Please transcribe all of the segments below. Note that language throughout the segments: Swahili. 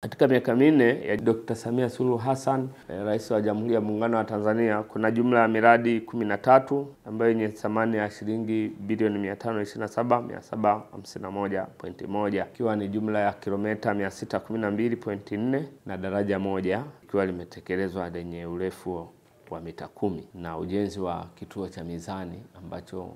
Katika miaka minne ya Dr. Samia Suluhu Hassan, Rais wa Jamhuri ya Muungano wa Tanzania, kuna jumla ya miradi 13 ambayo yenye thamani ya shilingi bilioni 527,751.1, ikiwa ni jumla ya kilomita 612.4 na daraja moja ikiwa limetekelezwa lenye urefu wa mita 10, na ujenzi wa kituo cha mizani ambacho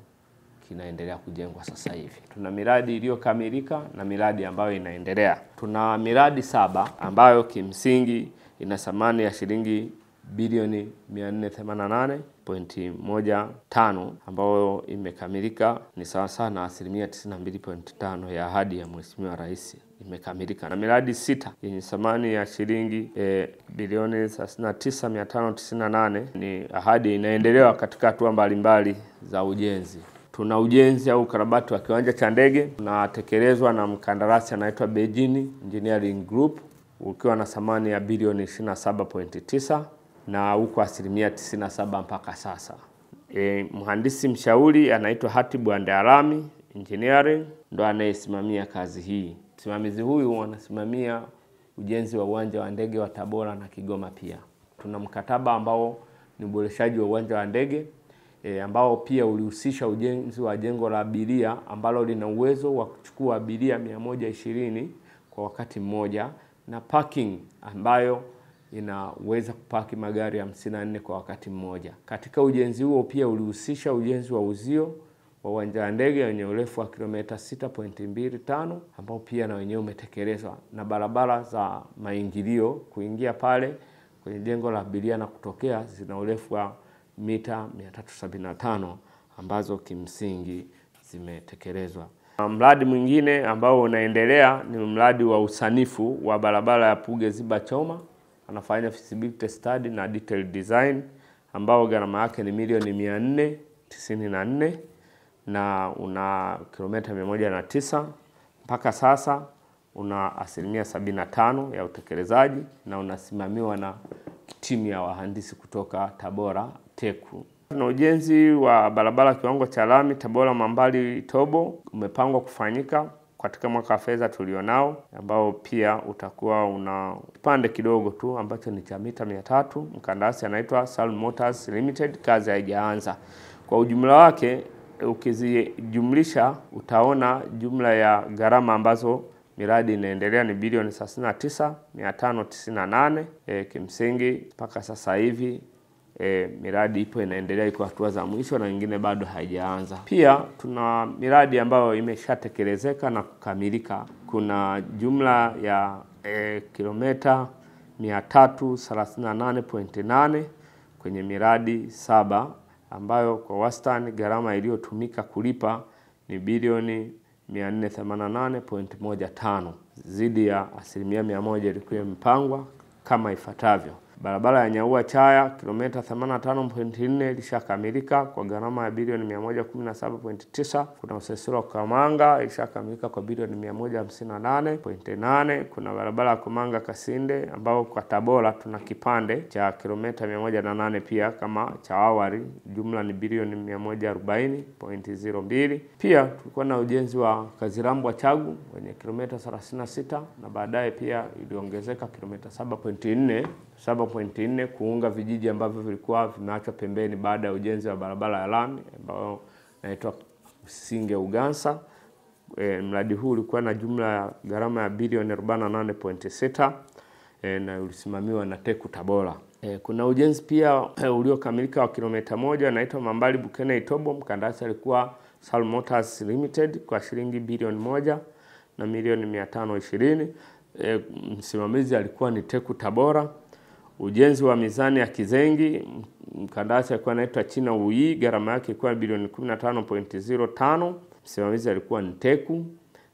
kinaendelea kujengwa sasa hivi. Tuna miradi iliyokamilika na miradi ambayo inaendelea. Tuna miradi 7 ambayo kimsingi ina thamani ya shilingi bilioni 488.15 ambayo imekamilika, ni sawa sawa na 92.5 ya ahadi ya Mheshimiwa Rais imekamilika. Na miradi 6 yenye thamani ya shilingi bilioni 39,598 ni ahadi inaendelewa katika hatua mbalimbali za ujenzi. Tuna ujenzi au ukarabati wa kiwanja cha ndege unatekelezwa na mkandarasi anaitwa Beijing Engineering Group ukiwa na thamani ya bilioni 27.9 na uko 97% mpaka sasa. Mhandisi mshauri anaitwa Hatibu Andalami Engineering ndo anayesimamia kazi hii. Msimamizi huyu anasimamia ujenzi wa uwanja wa ndege wa Tabora na Kigoma pia. Tuna mkataba ambao ni uboreshaji wa uwanja wa ndege ambao pia ulihusisha ujenzi wa jengo la abiria ambalo lina uwezo wa kuchukua abiria 120 kwa wakati mmoja, na parking ambayo inaweza kupaki magari 54 kwa wakati mmoja. Katika ujenzi huo pia ulihusisha ujenzi wa uzio wa uwanja wa ndege wenye urefu wa kilomita 6.25 ambao pia na wenyewe umetekelezwa, na barabara za maingilio kuingia pale kwenye jengo la abiria na kutokea zina urefu wa mita 375 ambazo kimsingi zimetekelezwa. Mradi mwingine ambao unaendelea ni mradi wa usanifu wa barabara ya Puge Ziba Choma. Anafanya feasibility study na detail design ambao gharama yake ni milioni 494 na una kilomita 109. Mpaka sasa una 75% ya utekelezaji na unasimamiwa na timu ya wahandisi kutoka Tabora TECU. Na ujenzi wa barabara kiwango cha lami Tabora Mambali Tobo umepangwa kufanyika katika mwaka wa fedha tulionao, ambao pia utakuwa una kipande kidogo tu ambacho ni cha mita 300. Mkandarasi anaitwa Salum Motors Limited, kazi haijaanza. Kwa ujumla wake ukizijumlisha utaona jumla ya gharama ambazo miradi inaendelea ni bilioni 39,598. Kimsingi mpaka sasa hivi miradi ipo inaendelea, iko hatua za mwisho na nyingine bado haijaanza. Pia tuna miradi ambayo imeshatekelezeka na kukamilika. Kuna jumla ya kilomita 338.8 kwenye miradi 7 ambayo kwa wastani gharama iliyotumika kulipa ni bilioni 488.15. Zidi ya 100% ilikuwa imepangwa kama ifuatavyo. Barabara ya Nyaua Chaya kilomita 85.4 ilishakamilika kwa gharama ya bilioni 117.9. Kuna Usesero wa Kamanga ilishakamilika kwa bilioni 158.8. Kuna barabara ya Kumanga Kasinde ambao kwa Tabora tuna kipande cha kilomita 108 pia kama cha awali, jumla ni bilioni 140.02. Pia tulikuwa na ujenzi wa Kazirambwa Chagu wenye kilomita 36 na baadaye pia iliongezeka kilomita 7.4 kuunga vijiji ambavyo vilikuwa vimeachwa pembeni baada ya ujenzi wa barabara ya lami ambao inaitwa Singe Ugansa. Mradi huu ulikuwa na jumla ya gharama ya bilioni 48.6 na ulisimamiwa na TECU Tabora. Kuna ujenzi pia uliokamilika wa kilomita 1 unaitwa Mambali Bukene Itobo. Mkandarasi alikuwa Salum Motors Limited kwa shilingi bilioni 1 na milioni 520. Msimamizi alikuwa ni TECU Tabora. Ujenzi wa mizani ya Kizengi, mkandarasi alikuwa anaitwa China Ui, gharama yake ilikuwa bilioni 15.05. Msimamizi alikuwa ni TECU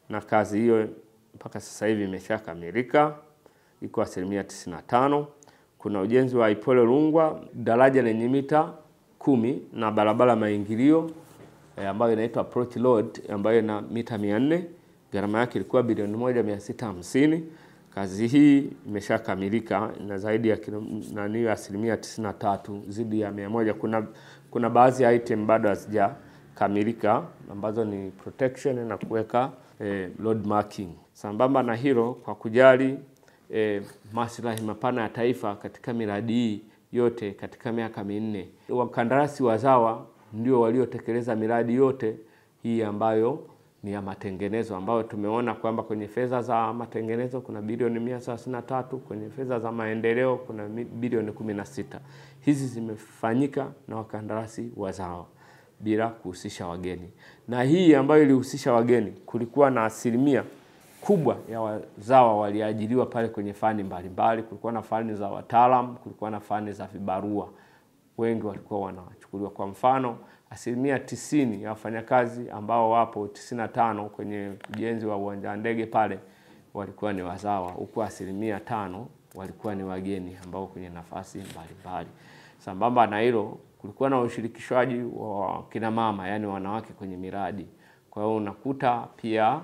na kazi hiyo mpaka sasa hivi imeshakamilika, iko 95%. Kuna ujenzi wa Ipole Rungwa, daraja lenye mita 10 na barabara maingilio ambayo inaitwa Approach Road ambayo ina mita 400. Gharama yake ilikuwa bilioni 1,650. Kazi hii imeshakamilika na zaidi ya 93% zidi ya 100. Kuna baadhi ya item bado hazijakamilika ambazo ni protection na kuweka road marking. Sambamba na hilo, kwa kujali maslahi mapana ya taifa katika miradi hii yote katika miaka minne. Wakandarasi wazawa ndio waliotekeleza miradi yote hii ambayo ni ya matengenezo, ambayo tumeona kwamba kwenye fedha za matengenezo kuna bilioni 133, kwenye fedha za maendeleo kuna bilioni 16. Hizi zimefanyika na wakandarasi wazawa bila kuhusisha wageni. Na hii ambayo ilihusisha wageni, kulikuwa na asilimia kubwa ya wazawa waliajiriwa pale kwenye fani mbalimbali. Kulikuwa na fani za wataalamu, kulikuwa na fani za vibarua. Wengi walikuwa wanachukuliwa. Kwa mfano, asilimia 90 ya wafanyakazi ambao wapo 95 kwenye ujenzi wa uwanja wa ndege pale walikuwa ni wazawa, huku asilimia 5 walikuwa ni wageni ambao kwenye nafasi mbalimbali. Sambamba na hilo, kulikuwa na ushirikishwaji wa kina mama, yani wanawake kwenye miradi. Kwa hiyo unakuta pia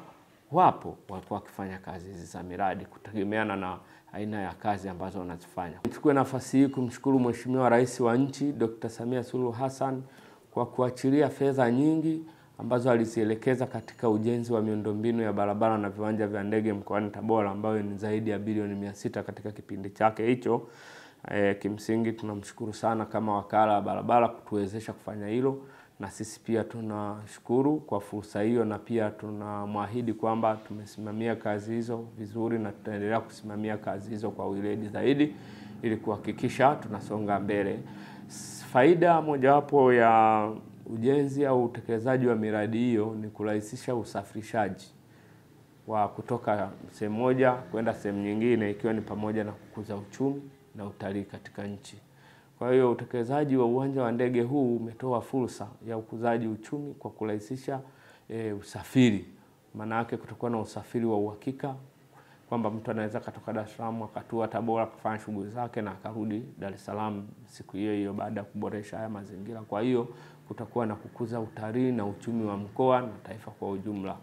wapo walikuwa wakifanya kazi hizi za miradi kutegemeana na aina ya kazi ambazo wanazifanya. Nichukue nafasi hii kumshukuru Mheshimiwa Rais wa nchi Dr. Samia Suluhu Hassan kwa kuachilia fedha nyingi ambazo alizielekeza katika ujenzi wa miundombinu ya barabara na viwanja vya ndege mkoani Tabora, ambayo ni zaidi ya bilioni 600 katika kipindi chake hicho. Kimsingi tunamshukuru sana kama wakala wa barabara kutuwezesha kufanya hilo, na sisi pia tunashukuru kwa fursa hiyo, na pia tunamwahidi kwamba tumesimamia kazi hizo vizuri na tutaendelea kusimamia kazi hizo kwa weledi zaidi ili kuhakikisha tunasonga mbele. Faida mojawapo ya ujenzi au utekelezaji wa miradi hiyo ni kurahisisha usafirishaji wa kutoka sehemu moja kwenda sehemu nyingine, ikiwa ni pamoja na kukuza uchumi na utalii katika nchi. Kwa hiyo utekelezaji wa uwanja wa ndege huu umetoa fursa ya ukuzaji uchumi kwa kurahisisha usafiri. Maana yake kutakuwa na usafiri wa uhakika, kwamba mtu anaweza kutoka Dar es Salaam akatua Tabora kufanya shughuli zake na akarudi Dar es Salaam siku hiyo hiyo baada ya kuboresha haya mazingira. Kwa hiyo kutakuwa na kukuza utalii na uchumi wa mkoa na taifa kwa ujumla.